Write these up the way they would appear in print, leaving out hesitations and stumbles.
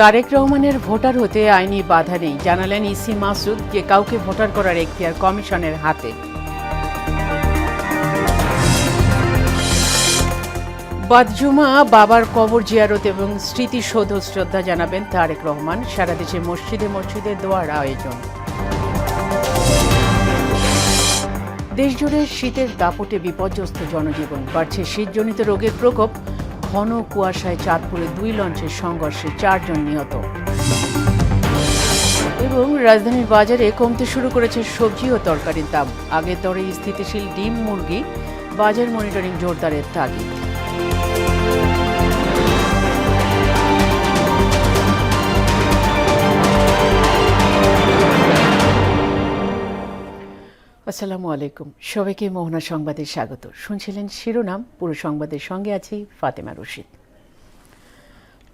তারেক রহমানের ভোটার হতে আইনি বাধা নেই, জানালেন ইসি মাসুদ, যে কাউকে ভোটার করার এখতিয়ার কমিশনের হাতে। বাদ-জুমা বাবার কবর জিয়ারত এবং স্মৃতিসৌধ শ্রদ্ধা জানাবেন তারেক রহমান। সারা দেশে মসজিদে মসজিদে দোয়ার আয়োজন। দেশজুড়ে শীতের দাপটে বিপর্যস্ত জনজীবন, বাড়ছে শীতজনিত রোগের প্রকোপ। ঘন কুয়াশায় চাঁদপুরে 2 লঞ্চের সংঘর্ষে 4 জন নিহত। এবং রাজধানীর বাজারে কমতে শুরু করেছে সবজি ও তরকারির দাম। আগের দরে স্থিতিশীল ডিম, মুরগি। বাজার মনিটরিং জোরদারের তাগিদ। আসসালামু আলাইকুম, সবাইকে মোহনা সংবাদে স্বাগত। শুনছিলেন শিরোনাম, পুরো সংবাদের সঙ্গে আছি ফাতেমা রশিদ।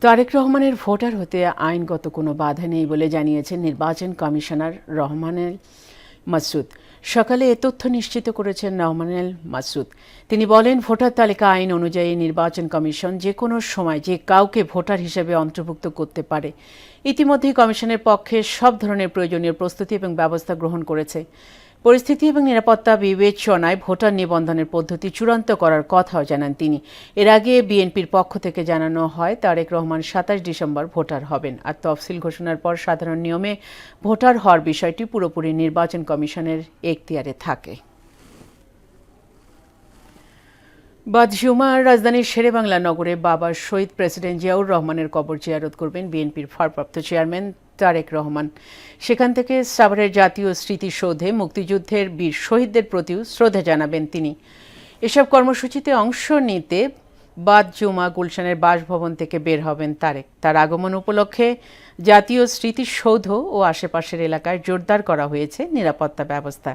তারেক রহমানের ভোটার হতে আইনগত কোনো বাধা নেই বলে জানিয়েছেন নির্বাচন কমিশনার রহমানুল মাসুদ। সকালে এ তথ্য নিশ্চিত করেছেন রহমানুল মাসুদ। তিনি বলেন, ভোটার তালিকা আইন অনুযায়ী নির্বাচন কমিশন যে কোনো সময় যে কাউকে ভোটার হিসেবে অন্তর্ভুক্ত করতে পারে। ইতিমধ্যেই কমিশনের পক্ষে সব ধরনের প্রয়োজনীয় প্রস্তুতি এবং ব্যবস্থা গ্রহণ করেছে। পরিস্থিতি এবং নিরাপত্তা বিবেচনায় ভোটার নিবন্ধনের পদ্ধতি চূড়ান্ত করার কথাও জানান তিনি। এর আগে বিএনপির পক্ষ থেকে জানানো হয়, তারেক রহমান 27 ডিসেম্বর ভোটার হবেন। আর তফসিল ঘোষণার পর সাধারণ নিয়মে ভোটার হওয়ার বিষয়টি পুরোপুরি নির্বাচন কমিশনের এখতিয়ারে থাকে। বাদ-জুমার রাজধানীর শেরেবাংলা নগরে বাবা শহীদ প্রেসিডেন্ট জিয়াউর রহমানের কবর জিয়ারত করবেন বিএনপির ভারপ্রাপ্ত চেয়ারম্যান তারেক রহমান। সেখান থেকে সাভারের জাতীয় স্মৃতিসৌধে মুক্তিযুদ্ধের বীর শহীদদের প্রতিও শ্রদ্ধা জানাবেন তিনি। এসব কর্মসূচিতে অংশ নিতে বাদ-জুমা গুলশানের বাসভবন থেকে বের হবেন তারেক। তার আগমন উপলক্ষে জাতীয় স্মৃতিসৌধ ও আশেপাশের এলাকায় জোরদার করা হয়েছে নিরাপত্তা ব্যবস্থা।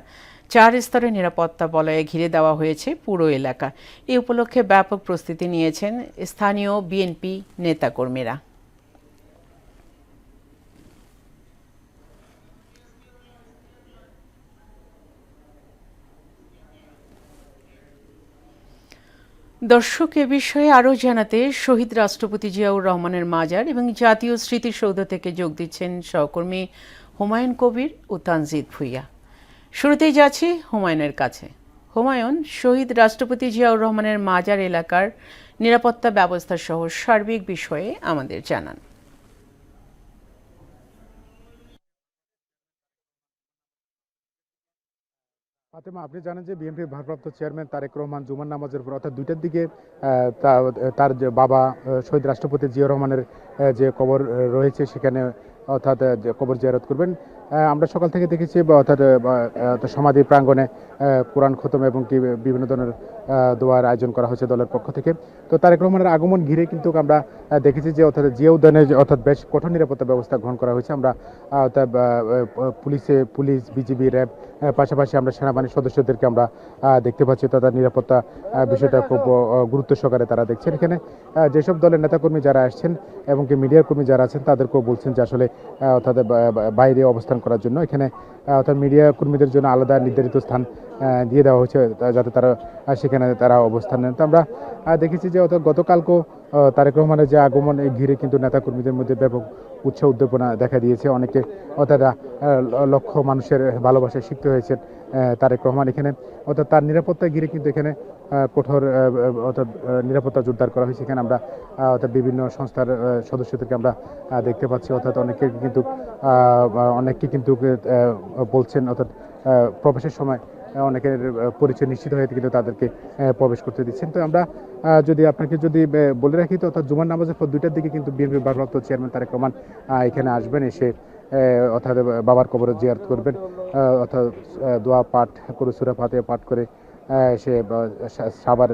4 স্তরের নিরাপত্তা বলয়ে ঘিরে দেওয়া হয়েছে পুরো এলাকা। এই উপলক্ষে ব্যাপক প্রস্তুতি নিয়েছেন স্থানীয় বিএনপি নেতাকর্মীরা। দর্শক, এ বিষয়ে আরও জানাতে শহীদ রাষ্ট্রপতি জিয়াউর রহমানের মাজার এবং জাতীয় স্মৃতিসৌধ থেকে যোগ দিচ্ছেন সহকর্মী হুমায়ুন কবির ও তানজিদ ভুইয়া। শুরুতেই যাচ্ছি হুমায়ুনের কাছে। হুমায়ুন, শহীদ রাষ্ট্রপতি জিয়াউর রহমানের মাজার এলাকার নিরাপত্তা ব্যবস্থা সহ সার্বিক বিষয়ে আমাদের জানান। ফাতেমা, আপনি জানেন যে বিএনপির ভারপ্রাপ্ত চেয়ারম্যান তারেক রহমান জুমার নামাজের পর অর্থাৎ 2টার দিকে তার যে বাবা শহীদ রাষ্ট্রপতি জিয়াউর রহমানের যে কবর রয়েছে সেখানে অর্থাৎ কবর জিয়ারত করবেন। আমরা সকাল থেকে দেখেছি অর্থাৎ সমাধি প্রাঙ্গণে কোরআন খতম এবং কি বিভিন্ন ধরনের দোয়ার আয়োজন করা হয়েছে দলের পক্ষ থেকে। তো তারেক রহমানের আগমন ঘিরে কিন্তু আমরা দেখেছি যে অর্থাৎ জিয়া উদ্যানে অর্থাৎ বেশ কঠোর নিরাপত্তা ব্যবস্থা গ্রহণ করা হয়েছে। আমরা অর্থাৎ পুলিশ, বিজিবি, র্যাব, পাশাপাশি আমরা সেনাবাহিনীর সদস্যদেরকে আমরা দেখতে পাচ্ছি। তাদের নিরাপত্তা বিষয়টা খুব গুরুত্ব সহকারে তারা দেখছেন। এখানে যেসব দলের নেতাকর্মী যারা আসছেন এবং কি মিডিয়ার কর্মী যারা আছেন তাদেরকেও বলছেন যে আসলে অর্থাৎ বাইরে অবস্থান করার জন্য। এখানে অর্থাৎ মিডিয়া কর্মীদের জন্য আলাদা নির্ধারিত স্থান দিয়ে দেওয়া হয়েছে যাতে তারা সেখানে তারা অবস্থান নেন। তো আমরা দেখেছি যে অর্থাৎ গতকালকেও তারেক রহমানের যে আগমন এই ঘিরে কিন্তু নেতাকর্মীদের মধ্যে ব্যাপক উৎসাহ উদ্দীপনা দেখা দিয়েছে। অনেকে অর্থাৎ লক্ষ মানুষের ভালোবাসায় শিখতে হয়েছে তারেক রহমান। এখানে অর্থাৎ তার নিরাপত্তা ঘিরে কিন্তু এখানে কঠোর অর্থাৎ নিরাপত্তা জোরদার করা হয়েছে। এখানে আমরা অর্থাৎ বিভিন্ন সংস্থার সদস্যদেরকে আমরা দেখতে পাচ্ছি। অর্থাৎ অনেককে কিন্তু বলছেন অর্থাৎ প্রবেশের সময় অনেকের পরিচয় নিশ্চিত হয়ে কিন্তু তাদেরকে প্রবেশ করতে দিচ্ছেন। তো আমরা যদি আপনাকে বলে রাখি, তো অর্থাৎ জুমার নামাজের পর 2টার দিকে কিন্তু বিএনপির ভারপ্রাপ্ত চেয়ারম্যান তারেক রহমান এখানে আসবেন, এসে অর্থাৎ বাবার কবরে জিয়ারত করবেন, অর্থাৎ দোয়া পাঠ করে সূরা ফাতিহা পাঠ করে সে সাভার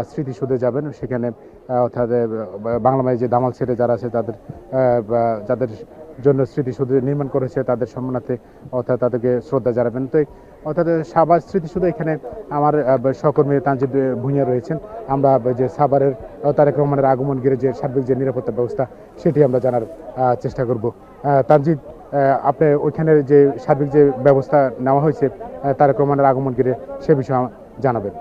স্মৃতিসৌধে যাবেন। সেখানে অর্থাৎ বাংলাদেশে যে দামাল ছেড়ে যারা আছে যাদের জন্য স্মৃতিসৌধ নির্মাণ করেছে তাদের সম্মানার্থে অর্থাৎ তাদেরকে শ্রদ্ধা জানাবেন। তো অর্থাৎ সাভার স্মৃতিসৌধ এখানে আমার সহকর্মী তানজিদ ভুঁইয়া রয়েছেন। আমরা যে সাভারের তারেক রহমানের আগমন ঘিরে যে সার্বিক যে নিরাপত্তা ব্যবস্থা সেটি আমরা জানার চেষ্টা করব। তানজিদ, আপনি ওইখানের যে সার্বিক যে ব্যবস্থা নেওয়া হয়েছে তারেক রহমানের আগমন ঘিরে সে বিষয়ে জানাবেন।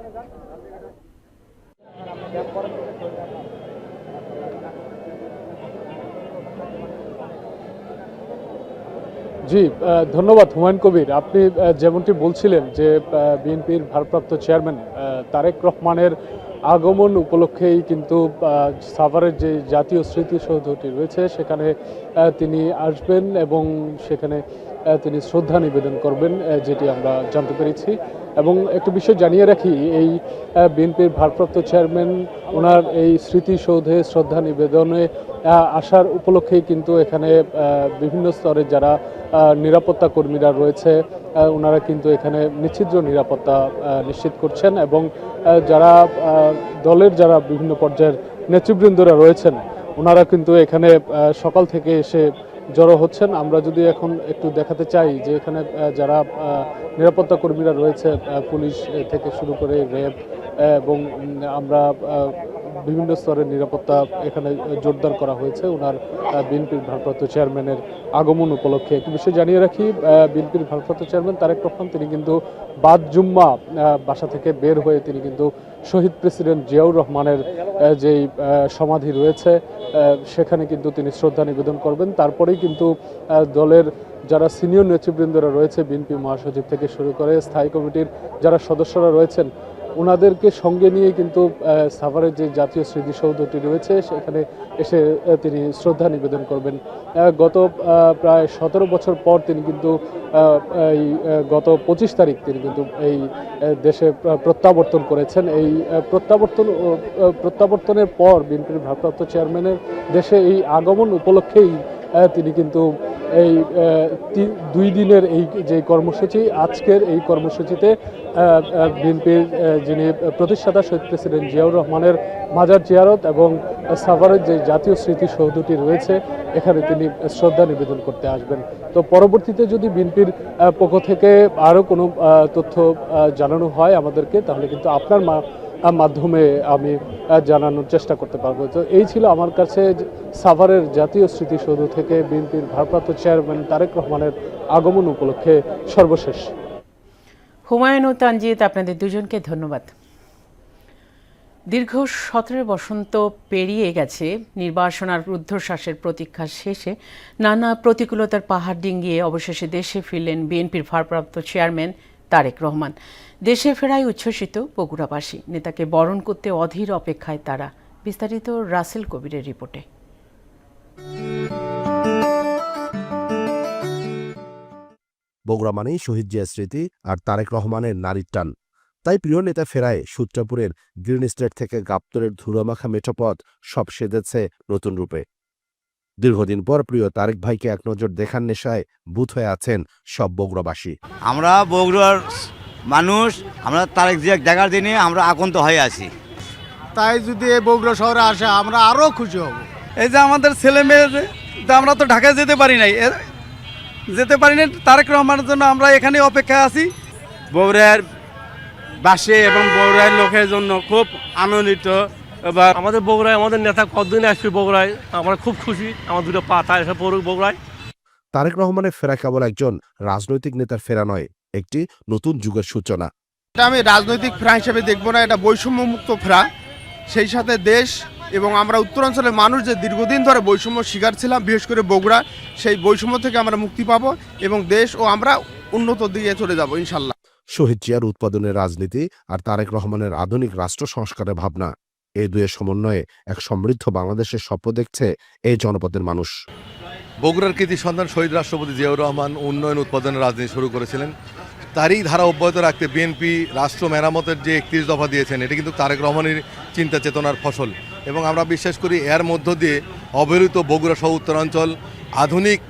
জি, ধন্যবাদ হুমায়ুন কবির। আপনি যেমনটি বলছিলেন যে বিএনপির ভারপ্রাপ্ত চেয়ারম্যান তারেক রহমানের আগমন উপলক্ষেই কিন্তু সাভারের যে জাতীয় স্মৃতিসৌধটি রয়েছে সেখানে তিনি আসবেন এবং সেখানে তিনি শ্রদ্ধা নিবেদন করবেন, যেটি আমরা জানতে পেরেছি। এবং একটু বিষয় জানিয়ে রাখি, এই বিএনপির ভারপ্রাপ্ত চেয়ারম্যান ওনার এই স্মৃতিসৌধে শ্রদ্ধা নিবেদনে আসার উপলক্ষেই কিন্তু এখানে বিভিন্ন স্তরে যারা নিরাপত্তা কর্মীরা রয়েছে ওনারা কিন্তু এখানে নিশ্চিদ্র নিরাপত্তা নিশ্চিত করছেন এবং যারা দলের যারা বিভিন্ন পর্যায়ের নেতৃবৃন্দরা রয়েছেন ওনারা কিন্তু এখানে সকাল থেকে এসে জড়ো হচ্ছেন। আমরা যদি এখন একটু দেখাতে চাই যে এখানে যারা নিরাপত্তা কর্মীরা রয়েছে, পুলিশ থেকে শুরু করে র্যাব এবং আমরা বিভিন্ন স্তরের নিরাপত্তা এখানে জোরদার করা হয়েছে ওনার বিএনপির ভারপ্রাপ্ত চেয়ারম্যানের আগমন উপলক্ষে। একটি বিষয় জানিয়ে রাখি, বিএনপির ভারপ্রাপ্ত চেয়ারম্যান তারেক রহমান তিনি কিন্তু বাদ জুম্মা বাসা থেকে বের হয়ে তিনি কিন্তু শহীদ প্রেসিডেন্ট জিয়াউর রহমানের যেই সমাধি রয়েছে সেখানে কিন্তু তিনি শ্রদ্ধা নিবেদন করবেন। তারপরেই কিন্তু দলের যারা সিনিয়র নেতৃবৃন্দরা রয়েছে, বিএনপি মহাসচিব থেকে শুরু করে স্থায়ী কমিটির যারা সদস্যরা রয়েছেন ওনাদেরকে সঙ্গে নিয়ে কিন্তু সাভারের যে জাতীয় স্মৃতিসৌধটি রয়েছে সেখানে এসে তিনি শ্রদ্ধা নিবেদন করবেন। গত প্রায় ১৭ বছর পর তিনি কিন্তু এই গত ২৫ তারিখ তিনি কিন্তু এই দেশে প্রত্যাবর্তন করেছেন। এই প্রত্যাবর্তনের পর বিএনপির ভারপ্রাপ্ত চেয়ারম্যানের দেশে এই আগমন উপলক্ষেই তিনি কিন্তু এই 2 দিনের এই যে কর্মসূচি, আজকের এই কর্মসূচিতে বিএনপির যিনি প্রতিষ্ঠাতা শহীদ প্রেসিডেন্ট জিয়াউর রহমানের মাজার জিয়ারত এবং সাভারের যে জাতীয় স্মৃতিসৌধটি রয়েছে এখানে তিনি শ্রদ্ধা নিবেদন করতে আসবেন। তো পরবর্তীতে যদি বিএনপির পক্ষ থেকে আরও কোনো তথ্য জানানো হয় আমাদেরকে, তাহলে কিন্তু আপনার মাধ্যমে আমি জানানোর চেষ্টা করতে পারবো। তো এই ছিল আমার কাছে সাভারের জাতীয় স্মৃতিসৌধ থেকে বিএনপির ভারপ্রাপ্ত চেয়ারম্যান তারেক রহমানের আগমন উপলক্ষে সর্বশেষ। হুমায়ুন ও তানজিদ, আপনাদের দুজনকে ধন্যবাদ। দীর্ঘ 17 বসন্ত পেরিয়ে গেছে, নির্বাসন আর রুদ্ধশ্বাসের প্রতীক্ষা শেষে নানা প্রতিকূলতার পাহাড় ডিঙ্গিয়ে অবশেষে দেশে ফিরলেন বিএনপির ভারপ্রাপ্ত চেয়ারম্যান তারেক রহমান। দেশে ফেরায় উচ্ছ্বসিত বগুড়াবাসী, নেতাকে বরণ করতে অধীর অপেক্ষায় তারা। বিস্তারিত রাসেল কবিরের রিপোর্টে। বগুড়া মানেই শহীদ জিয়া স্মৃতি আর তারেক রহমানের নারীর টান। তাই প্রিয় নেতা ফেরায় সূত্রাপুরের গ্রিন স্টেট থেকে গাবতলের ধুলোমাখা মেঠোপথ সব সেজেছে নতুন রূপে। দীর্ঘদিন পর প্রিয় তারেক ভাইকে এক নজর দেখার নেশায় বুথ হয়ে আছেন সব বগুড়াবাসী। আমরা বগুড়ার মানুষ, আমরা তারেক জিয়া দেখার দিনে আমরা আকন্ত হয়ে আছি। তাই যদি এই বগুড়া শহরে আসে আমরা আরো খুশি হব। এই যে আমাদের ছেলে মেয়ে, আমরা তো ঢাকায় যেতে পারি নাই, তারেক রহমানের জন্য আমরা এখানে অপেক্ষায় আছি। বগুড়ার বাসী এবং বগুড়ার লোকের জন্য খুব আনন্দিত। এবার আমাদের বগুড়ায় আমাদের নেতা কতদিন আসবে বগুড়ায়, আমরা খুব খুশি। আমার দুটো পা তাই এসে পড়ুক বগুড়ায়। তারেক রহমানের ফেরা কেবল একজন রাজনৈতিক নেতার ফেরা নয়, একটি নতুন যুগের সূচনা। এটা আমি রাজনৈতিক ফেরা হিসেবে দেখবো না, এটা বৈষম্যমুক্ত ফেরা। সেই সাথে দেশ এবং আমরা উত্তরাঞ্চলের মানুষ যে দীর্ঘদিন ধরে বৈষম্য শিকার ছিলাম, বিশেষ করে বগুড়া, সেই বৈষম্য থেকে আমরা মুক্তি পাবো এবং দেশ ও আমরা উন্নত দিকে চলে যাব ইনশাল্লাহ। শহীদ জিয়ার উৎপাদনের রাজনীতি আর তারেক রহমানের আধুনিক রাষ্ট্র সংস্কারের ভাবনা, এই দুয়ের সমন্বয়ে এক সমৃদ্ধ বাংলাদেশের স্বপ্ন দেখছে এই জনপদের মানুষ। বগুড়ার কৃতি সন্তান শহীদ রাষ্ট্রপতি জিয়াউর রহমান উন্নয়ন উৎপাদনের রাজনীতি শুরু করেছিলেন। তারই ধারা অব্যাহত রাখতে বিএনপি রাষ্ট্র মেরামতের যে 31 দফা দিয়েছেন, এটি কিন্তু তারেক রহমানের চিন্তা চেতনার ফসল এবং আমরা বিশ্বাস করি এর মধ্য দিয়ে অবহেলিত বগুড়া সহ উত্তরাঞ্চল আধুনিক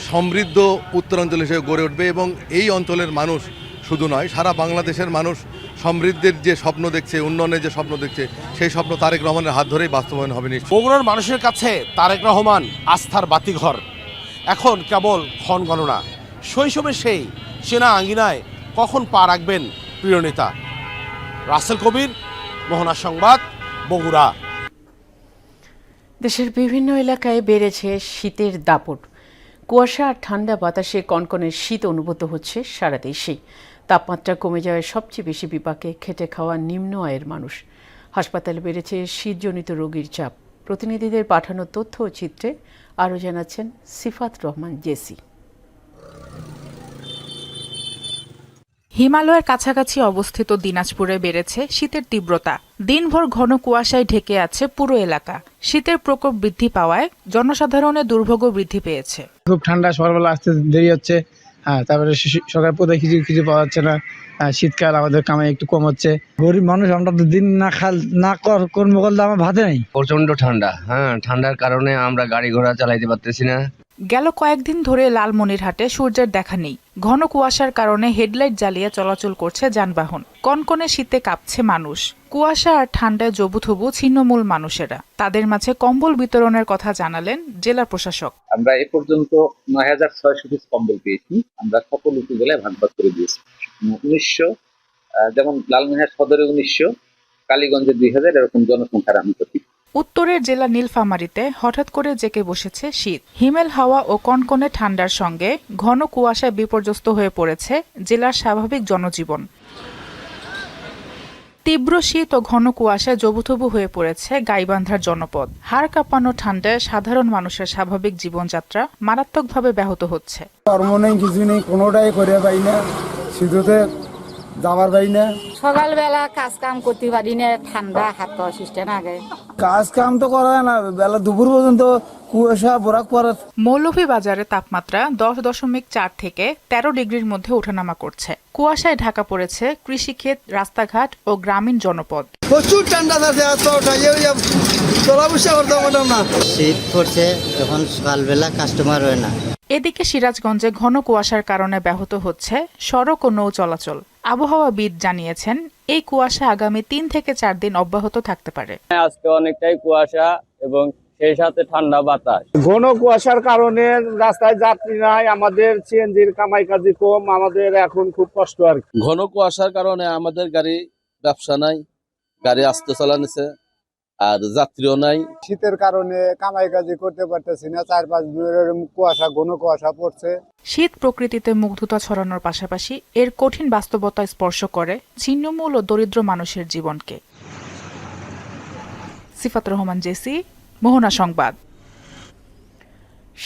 সমৃদ্ধ উত্তরাঞ্চল হিসেবে গড়ে উঠবে এবং এই অঞ্চলের মানুষ শুধু নয়, সারা বাংলাদেশের মানুষ সমৃদ্ধির যে স্বপ্ন দেখছে, উন্নয়নের যে স্বপ্ন দেখছে, সেই স্বপ্ন তারেক রহমানের হাত ধরেই বাস্তবায়ন হবে নিশ্চয়। বগুড়ার মানুষের কাছে তারেক রহমান আস্থার বাতিঘর, এখন কেবল ক্ষণ গণনা। শৈশবে সেই চেনা আঙ্গিনায় কখন পা রাখবেন প্রিয় নেতা। রাসেল কবির, মোহনা সংবাদ, বগুড়া। দেশের বিভিন্ন এলাকায় বেড়েছে শীতের দাপট। কুয়াশা আর ঠান্ডা বাতাসে কনকনে শীত অনুভূত হচ্ছে সারা দেশেই। তাপমাত্রা কমে যাওয়ায় সবচেয়ে বেশি বিপাকে খেটে খাওয়া নিম্ন আয়ের মানুষ। হাসপাতালে বেড়েছে শীতজনিত রোগীর চাপ। প্রতিনিধিদের পাঠানো তথ্য ও চিত্রে আরও জানাচ্ছেন সিফাত রহমান জেসি। হিমালয়ের কাছাকাছি অবস্থিত দিনাজপুরে বেড়েছে শীতের তীব্রতা। দিনভর ঘন কুয়াশায় ঢেকে আছে পুরো এলাকা। শীতের প্রকোপ বৃদ্ধি পাওয়ায় জনসাধারণের দুর্ভোগ বৃদ্ধি পেয়েছে। খুব ঠান্ডা, সকালবেলা আসতে দেরি হচ্ছে। তারপরে সকাল পথে কিছু পাওয়া যাচ্ছে না। শীতকাল, আমাদের কামাই একটু কম হচ্ছে। গরিব মানুষ, আমরা তো দিন না কর্ম করলে আমার ভাতে নেই। প্রচন্ড ঠান্ডা, ঠান্ডার কারণে আমরা গাড়ি ঘোড়া চালাইতে পারতেছি না। গেল কয়েকদিন ধরে লালমনিরহাটে সূর্যের দেখা নেই। ঘন কুয়াশার কারণে হেডলাইট জ্বালিয়ে চলাচল করছে যানবাহন। কনকনে শীতে কাঁপছে মানুষ। কুয়াশা আর ঠান্ডায় জবুথবু ছিন্নমূল মানুষেরা। তাদের মাঝে কম্বল বিতরণের কথা জানালেন জেলা প্রশাসক। আমরা এ পর্যন্ত ৯,৬০০ পিস কম্বল পেয়েছি। আমরা সকল উপজেলায় ভাগ করে দিয়েছি। ১৯০০, যেমন লালমনিরহাট সদরে ১৯০০, কালীগঞ্জে ২,০০০, এরকম জনসংখ্যার আনুপাতিক। উত্তরের জেলা নীলফামারীতে হঠাৎ করে জেঁকে বসেছে শীত। হিমেল হাওয়া ও কনকনে ঠান্ডার সঙ্গে ঘন কুয়াশায় বিপর্যস্ত হয়ে পড়েছে জেলার স্বাভাবিক জনজীবন। তীব্র শীত ও ঘন কুয়াশায় জবুথবু হয়ে পড়েছে গাইবান্ধার জনপদ। হাড় কাঁপানো ঠান্ডায় সাধারণ মানুষের স্বাভাবিক জীবনযাত্রা মারাত্মকভাবে ব্যাহত হচ্ছে। কর্ম নেই, কিছু নেই, কোনোটাই করে পাই না। শীততে যাবার পাই না। সকালবেলা কাজ কাম করতে পারি না, ঠান্ডা হাত সিস্টেম আগে। কাজ কাম তো করা না, বেলা দুপুর পর্যন্ত কুয়াশা বরাক পড়ে। মৌলভীবাজারে তাপমাত্রা 10.4 থেকে 13 ডিগ্রির মধ্যে ওঠানামা করছে। কুয়াশায় ঢাকা পড়েছে কৃষিক্ষেত, রাস্তাঘাট ও গ্রামীণ জনপদ। প্রচুর ঠান্ডা আছে, শীত পড়ছে, যখন সকালবেলা কাস্টমার হয় না। এদিকে সিরাজগঞ্জে ঘন কুয়াশার কারণে ব্যাহত হচ্ছে সড়ক ও নৌ চলাচল। আবহাওয়াবিদ জানিয়েছেন, এই কুয়াশা আগামী 3 থেকে 4 দিন অব্যাহত থাকতে পারে। আজকে অনেকটাই কুয়াশা এবং সেই সাথে ঠান্ডা বাতাস। ঘন কুয়াশার কারণে রাস্তায় যাত্রী নাই, আমাদের সিএনজির কামাই কাজী কম, আমাদের এখন খুব কষ্ট আর কি। ঘন কুয়াশার কারণে আমাদের গাড়ি ব্যবসা নাই, গাড়ি আসতে চালানিছে, আর যাত্রীও নাই। শীতের কারণে কামাই কাজী করতে পারতেছি না। 4-5 দিনের কুয়াশা, ঘন কুয়াশা পড়ছে। শীত প্রকৃতিতে মুগ্ধতা ছড়ানোর পাশাপাশি এর কঠিন বাস্তবতা স্পর্শ করে ছিন্নমূল ও দরিদ্র মানুষের জীবনকে। সিফাত রহমান, জেসি, মোহনা সংবাদ।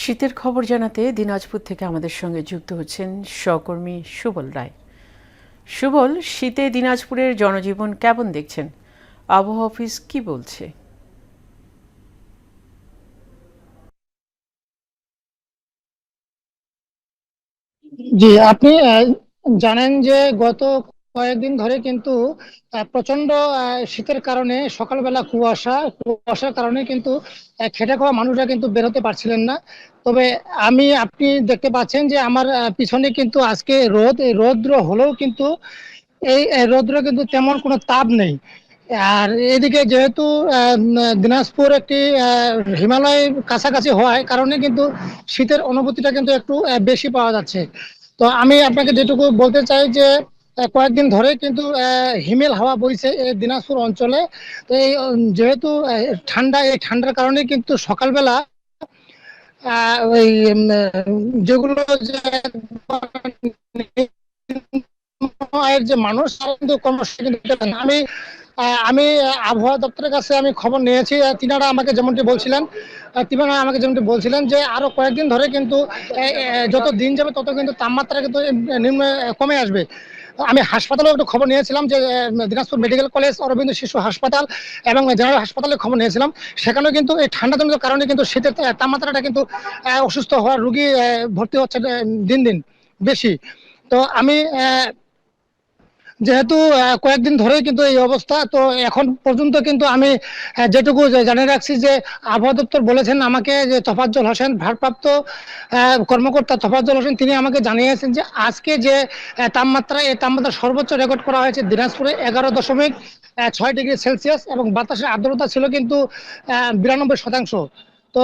শীতের খবর জানাতে দিনাজপুর থেকে আমাদের সঙ্গে যুক্ত হচ্ছেন সহকর্মী সুবল রায়। সুবল, শীতে দিনাজপুরের জনজীবন কেমন দেখছেন? আবহাওয়া অফিস কি বলছে? জি, আপনি জানেন যে গত কয়েকদিন ধরে কিন্তু প্রচন্ড শীতের কারণে সকালবেলা কুয়াশার কারণে কিন্তু খেটে খাওয়া মানুষরা কিন্তু বেরোতে পারছিলেন না। তবে আপনি দেখতে পাচ্ছেন যে আমার পিছনে কিন্তু আজকে এই রৌদ্র হলেও কিন্তু এই রৌদ্র কিন্তু তেমন কোনো তাপ নেই। আর এদিকে যেহেতু দিনাজপুর একটি হিমালয় কাছাকাছি হওয়ার কারণে কিন্তু শীতের অনুভূতিটা কিন্তু একটু বেশি পাওয়া যাচ্ছে। তো আমি আপনাকে যেটুকু বলতে চাই যে কয়েকদিন ধরে কিন্তু হিমেল হাওয়া বইছে এই দিনাজপুর অঞ্চলে। তো এই যেহেতু এই ঠান্ডার কারণে কিন্তু সকালবেলা ওই যেগুলো যে মানুষ কিন্তু আমি আবহাওয়া দপ্তরের কাছে আমি খবর নিয়েছি। তিনারা আমাকে যেমনটি বলছিলেন যে আরো কয়েকদিন ধরে কিন্তু যত দিন যাবে তত কিন্তু তাপমাত্রা কিন্তু নিম্ন কমে আসবে। আমি হাসপাতালেও একটু খবর নিয়েছিলাম যে দিনাজপুর মেডিকেল কলেজ, অরবিন্দ শিশু হাসপাতাল এবং জেনারেল হাসপাতালে খবর নিয়েছিলাম। সেখানেও কিন্তু এই ঠান্ডাজনিত কারণে কিন্তু শীতের তাপমাত্রাটা কিন্তু অসুস্থ হওয়ার রোগী ভর্তি হচ্ছে দিন দিন বেশি। তো আমি যেহেতু কয়েকদিন ধরেই কিন্তু এই অবস্থা, তো এখন পর্যন্ত কিন্তু আমি যেটুকু জানিয়ে রাখছি যে আবহাওয়া দপ্তর বলেছেন আমাকে যে তোফাজ্জল হোসেন, ভারপ্রাপ্ত কর্মকর্তা তোফাজ্জল হোসেন, তিনি আমাকে জানিয়েছেন যে আজকে যে তাপমাত্রা, এই তাপমাত্রা সর্বোচ্চ রেকর্ড করা হয়েছে দিনাজপুরে 11.6 ডিগ্রি সেলসিয়াস এবং বাতাসের আর্দ্রতা ছিল কিন্তু 92%। তো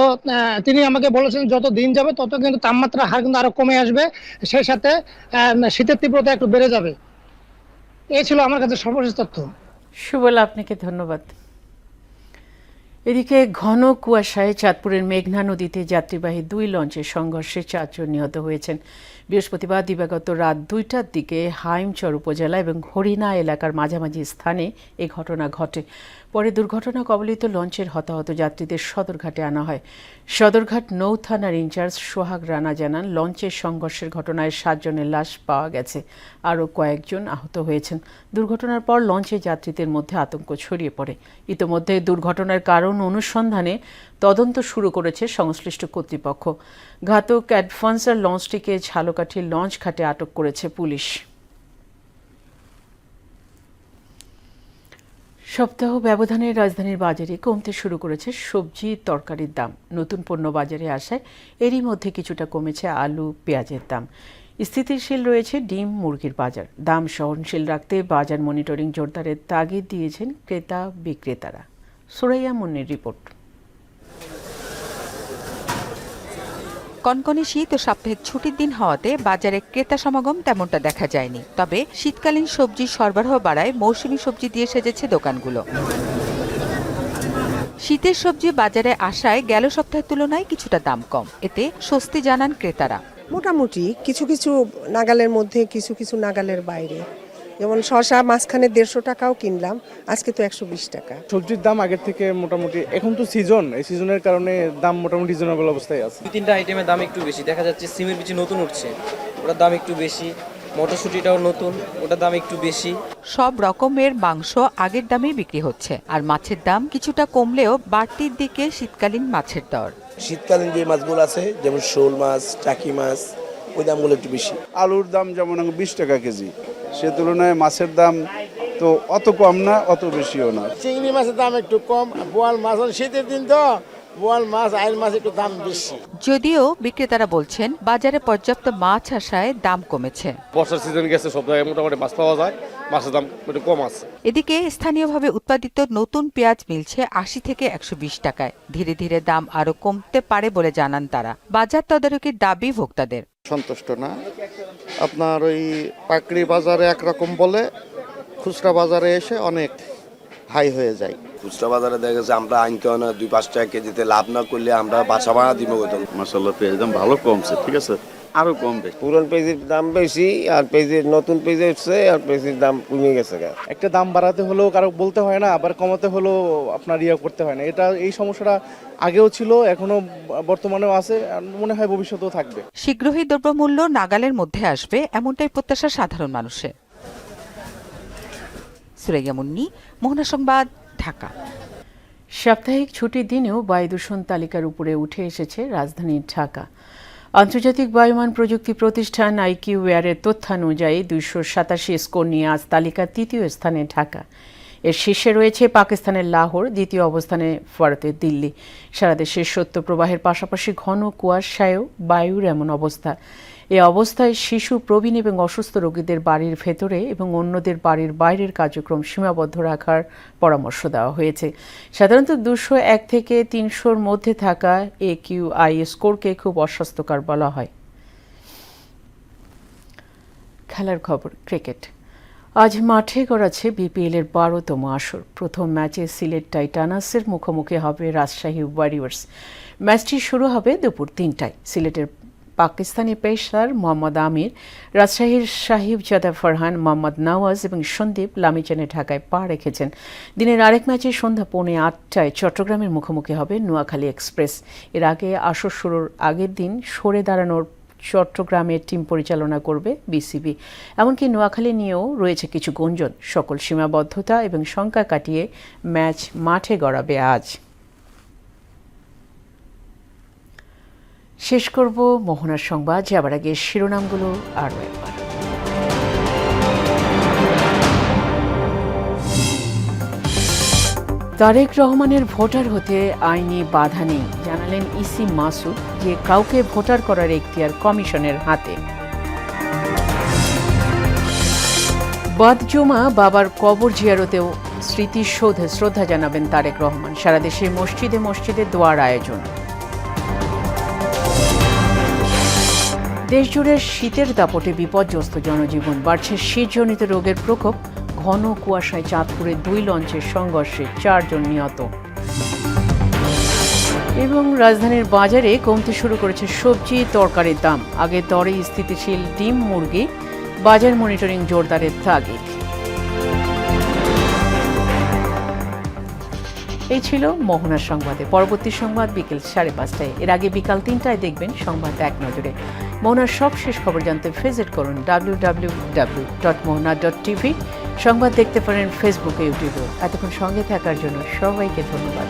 তিনি আমাকে বলেছেন যত দিন যাবে তত কিন্তু তাপমাত্রার হার কিন্তু আরো কমে আসবে, সেই সাথে শীতের তীব্রতা একটু বেড়ে যাবে। এই ছিল আমার কাছে সর্বশেষ তথ্য। সুবল, আপনাকে ধন্যবাদ। এদিকে ঘন কুয়াশায় চাঁদপুরের মেঘনা নদীতে যাত্রীবাহী 2 লঞ্চের সংঘর্ষে 4 জন নিহত হয়েছেন। বৃহস্পতিবার দিবাগত রাত 2টার দিকে হাইমচর উপজেলা এবং হরিণা এলাকার মাঝামাঝি স্থানে এই ঘটনা ঘটে। পরে দুর্ঘটনা কবলিত লঞ্চের হতাহত যাত্রীদের সদরঘাটে আনা হয়। সদরঘাট নৌ থানার ইনচার্জ সোহাগ রানা জানান, লঞ্চের সংঘর্ষের ঘটনায় 7 জনের লাশ পাওয়া গেছে, আরও কয়েকজন আহত হয়েছেন। দুর্ঘটনার পর লঞ্চে যাত্রীদের মধ্যে আতঙ্ক ছড়িয়ে পড়ে। ইতোমধ্যে দুর্ঘটনার কারণ অনুসন্ধানে তদন্ত শুরু করেছে সংশ্লিষ্ট কর্তৃপক্ষ। ঘাতক অ্যাডভান্সার লঞ্চটিকে ঝালকাঠির লঞ্চ ঘাটে আটক করেছে পুলিশ। সপ্তাহ ব্যবধানে রাজধানীর বাজারে কমতে শুরু করেছে সবজি তরকারির দাম। নতুন পণ্য বাজারে আসায় এরই মধ্যে কিছুটা কমেছে আলু, পেঁয়াজের দাম। স্থিতিশীল রয়েছে ডিম, মুরগির বাজার। দাম সহনশীল রাখতে বাজার মনিটরিং জোরদারের তাগিদ দিয়েছেন ক্রেতা বিক্রেতারা। সুরাইয়া মুন্নির রিপোর্ট। কনকনে শীত ও সাপ্তাহিক ছুটির দিন হওয়াতে বাজারে ক্রেতা সমাগম তেমনটা দেখা যায়নি। তবে শীতকালীন সবজির সরবরাহ বাড়ায় মৌসুমী সবজি দিয়ে সেজেছে দোকানগুলো। শীতের সবজি বাজারে আসায় গেল সপ্তাহের তুলনায় কিছুটা দাম কম, এতে স্বস্তি জানান ক্রেতারা। মোটামুটি কিছু কিছু নাগালের মধ্যে, কিছু কিছু নাগালের বাইরে। যেমন শসা মাঝখানে 150 টাকাও কিনলাম, আজকে তো 120 টাকা। সবজির দাম আগের থেকে মোটামুটি, এখন তো সিজন, এই সিজনের কারণে দাম মোটামুটি রিজনেবল অবস্থায় আছে। 2-3টা আইটেমের দাম একটু বেশি দেখা যাচ্ছে। সিমের বিচি নতুন উঠছে, ওটার দাম একটু বেশি। মটরশুঁটিটাও নতুন, ওটার দাম একটু বেশি। সব রকমের মাংস আগের দামেই বিক্রি হচ্ছে, আর মাছের দাম কিছুটা কমলেও বাড়তির দিকে শীতকালীন মাছের দর। শীতকালীন যে মাছগুলো আছে, যেমন শোল মাছ, টাকি মাছ, ওই দামগুলো একটু বেশি। আলুর দাম যেমন 20 টাকা কেজি, সে তুলনায় মাছের দাম তো অত কম না, অত বেশিও না। চিংড়ি মাছের দাম একটু কম, বোয়াল মাছ, শীতের দিন তো বোয়াল মাছ, আইল মাছ একটু দাম বেশি। যদিও বিক্রেতারা বলছেন বাজারে পর্যাপ্ত মাছ আসায় দাম কমেছে। বর্ষার সিজন গেছে, সব জায়গায় মোটামুটি মাছ পাওয়া যায়, মাছের দাম একটু কম আছে। এদিকে স্থানীয়ভাবে উৎপাদিত নতুন পেঁয়াজ মিলছে 80 থেকে 120 টাকায়। ধীরে ধীরে দাম আরো কমতে পারে বলে জানান তারা। বাজার তদারকির দাবি ভোক্তাদের। সন্তুষ্ট না, আপনার ওই পাইকারি বাজারে একরকম বলে, খুচরা বাজারে এসে অনেক হাই হয়ে যায়। খুচরা বাজারে দেখা যাচ্ছে আমরা আনতে হয় না, 2-5 টাকা কেজিতে লাভ না করলে আমরা বাসা ভাড়া দিব কত। মাশাআল্লাহ পেঁয়াজের দাম ভালো কমছে, ঠিক আছে, আরো কমবে। পুরান পেঁয়াজের দাম বেশি, আর পেঁয়াজের নতুন পেঁয়াজ উঠছে, আর পেঁয়াজের দাম কমে গেছে। একটা দাম বাড়াতে হলেও কারো বলতে হয় না, আবার কমাতে হলেও আপনার করতে হয় না। এই সমস্যাটা আগেও ছিল, এখনো বর্তমানেও আছে, মনে হয় ভবিষ্যতেও থাকবে। শীঘ্রই দ্রব্যমূল্য নাগালের মধ্যে আসবে, এমনটাই প্রত্যাশা সাধারণ মানুষের। সুরাইয়া মুন্নি, মোহনা সংবাদ, ঢাকা। সাপ্তাহিক ছুটির দিনেও বায়ু দূষণ তালিকার উপরে উঠে এসেছে রাজধানী ঢাকা। আন্তর্জাতিক বায়ুমান প্রযুক্তি প্রতিষ্ঠান IQAir-এর তথ্যানুযায়ী 287 স্কোর নিয়ে আজ তালিকার 3য় স্থানে ঢাকা। এর শীর্ষে রয়েছে পাকিস্তানের লাহোর, 2য় অবস্থানে ভারতের দিল্লি। সারা দেশে শৈত্যপ্রবাহের পাশাপাশি ঘন কুয়াশায়ও বায়ুর এমন অবস্থা। এ অবস্থায় শিশু, প্রবীণ এবং অসুস্থ রোগীদের বাড়ির ভেতরে এবং অন্যদের বাড়ির বাইরের কার্যক্রম সীমাবদ্ধ রাখার পরামর্শ দেওয়া হয়েছে। সাধারণত 201 থেকে 300-র মধ্যে থাকা AQI স্কোরকে খুব অস্বাস্থ্যকর বলা হয়। খেলার খবর, ক্রিকেট। আজ মাঠে গড়াচ্ছে BPL এর 12তম আসর। প্রথম ম্যাচে সিলেট টাইটানাসের মুখোমুখি হবে রাজশাহী ওয়ারিয়র্স। ম্যাচটি শুরু হবে দুপুর 3টায়। সিলেটের পাকিস্তানি পেসার মোহাম্মদ আমির, রাজশাহীর সাহিবজাদা ফারহান, মোহাম্মদ নওয়াজ এবং সন্দীপ লামিচানে ঢাকায় পা রেখেছেন। দিনের আরেক ম্যাচে সন্ধ্যা 8:45 চট্টগ্রামের মুখোমুখি হবে নোয়াখালী এক্সপ্রেস। এর আগে আসর শুরুর আগের দিন সরে দাঁড়ানোর চট্টগ্রামের টিম পরিচালনা করবে BCB। এমনকি নোয়াখালী নিয়েও রয়েছে কিছু গুঞ্জন। সকল সীমাবদ্ধতা এবং শঙ্কা কাটিয়ে ম্যাচ মাঠে গড়াবে আজ। শেষ করব মোহনার সংবাদ, যাবার আগে শিরোনামগুলো আরও একবার। তারেক রহমানের ভোটার হতে আইনি বাধা নেই, জানালেন ইসি মাসুদ, যে কাউকে ভোটার করার এখতিয়ার কমিশনের হাতে। বাদ-জমা বাবার কবর জিয়ারতেও স্মৃতিসৌধে শ্রদ্ধা জানাবেন তারেক রহমান। সারা দেশে মসজিদে মসজিদে দোয়ার আয়োজন। দেশজুড়ে শীতের দাপটে বিপর্যস্ত জনজীবন, বাড়ছে শীতজনিত রোগের প্রকোপ। ঘন কুয়াশায় চাঁদপুরে 2 লঞ্চের সংঘর্ষে 4 জন নিহত। এবং রাজধানীর বাজারে কমতে শুরু করেছে সবজি তরকারির দাম। আগের দরে স্থিতিশীল ডিম, মুরগি। বাজার মনিটরিং জোরদারের তাগিদ। এই ছিল মোহনার সংবাদে। পরবর্তী সংবাদ বিকেল 5:30। এর আগে বিকাল 3টায় দেখবেন সংবাদ এক নজরে। মোহনার সব শেষ খবর জানতে ভিজিট করুন www.mohna.tv। সংবাদ দেখতে পারেন ফেসবুকে, ইউটিউবে। এতক্ষণ সঙ্গে থাকার জন্য সবাইকে ধন্যবাদ।